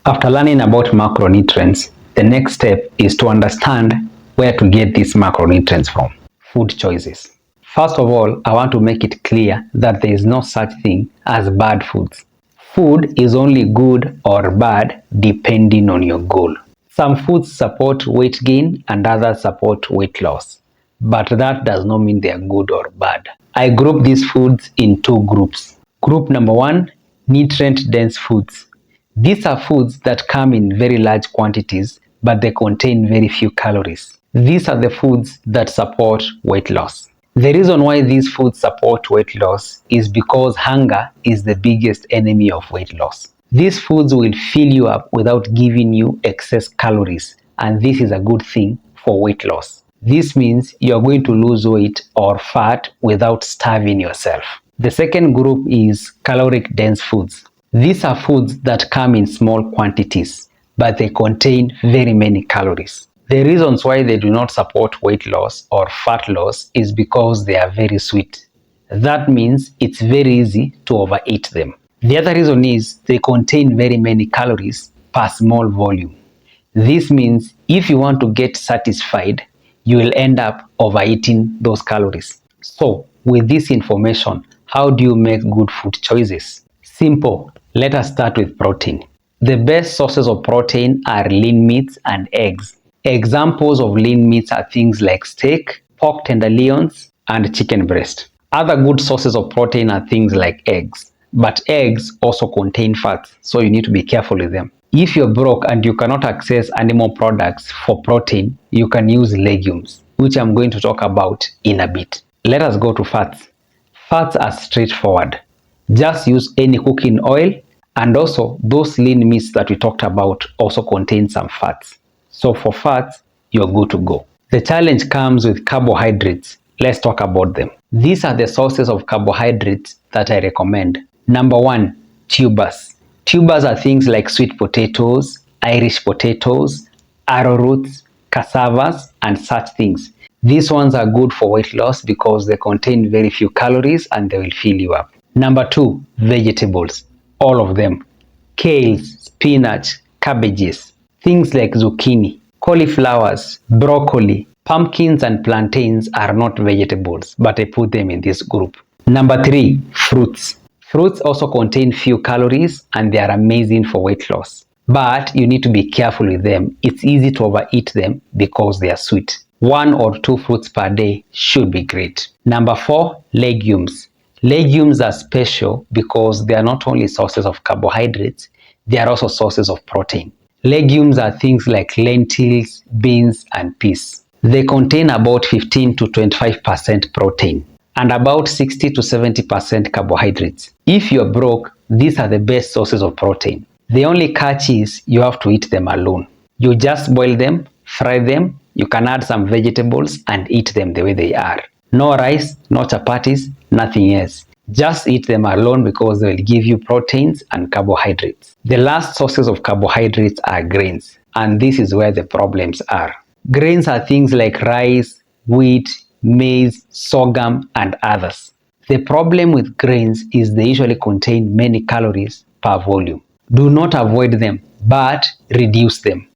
After learning about macronutrients, the next step is to understand where to get these macronutrients from. Food choices. First of all, I want to make it clear that there is no such thing as bad foods. Food is only good or bad depending on your goal. Some foods support weight gain and others support weight loss, but that does not mean they are good or bad. I group these foods in two groups. Group number one, nutrient-dense foods. These are foods that come in very large quantities, but they contain very few calories. These are the foods that support weight loss. The reason why these foods support weight loss is because hunger is the biggest enemy of weight loss. These foods will fill you up without giving you excess calories, and this is a good thing for weight loss. This means you're going to lose weight or fat without starving yourself. The second group is caloric dense foods. These are foods that come in small quantities, but they contain very many calories. The reasons why they do not support weight loss or fat loss is because they are very sweet. That means it's very easy to overeat them. The other reason is they contain very many calories per small volume. This means if you want to get satisfied, you will end up overeating those calories. So, with this information, how do you make good food choices? Simple. Let us start with protein. The best sources of protein are lean meats and eggs. Examples of lean meats are things like steak, pork tenderloins, and chicken breast. Other good sources of protein are things like eggs. But eggs also contain fats, so you need to be careful with them. If you're broke and you cannot access animal products for protein, you can use legumes, which I'm going to talk about in a bit. Let us go to fats. Fats are straightforward. Just use any cooking oil, and also those lean meats that we talked about also contain some fats. So for fats, you're good to go. The challenge comes with carbohydrates. Let's talk about them. These are the sources of carbohydrates that I recommend. Number one, tubers. Tubers are things like sweet potatoes, Irish potatoes, arrowroots, cassavas, and such things. These ones are good for weight loss because they contain very few calories and they will fill you up. Number two, vegetables. All of them. Kales, spinach, cabbages, things like zucchini, cauliflowers, broccoli, pumpkins and plantains are not vegetables, but I put them in this group. Number three, fruits. Fruits also contain few calories and they are amazing for weight loss. But you need to be careful with them. It's easy to overeat them because they are sweet. 1 or 2 fruits per day should be great. Number four, legumes. Legumes are special because they are not only sources of carbohydrates, they are also sources of protein. Legumes are things like lentils, beans, and peas. They contain about 15 to 25% protein and about 60 to 70% carbohydrates. If you're broke, these are the best sources of protein. The only catch is you have to eat them alone. You just boil them, fry them, you can add some vegetables and eat them the way they are. No rice, no chapatis, nothing else. Just eat them alone because they will give you proteins and carbohydrates. The last sources of carbohydrates are grains, and this is where the problems are. Grains are things like rice, wheat, maize, sorghum, and others. The problem with grains is they usually contain many calories per volume. Do not avoid them, but reduce them.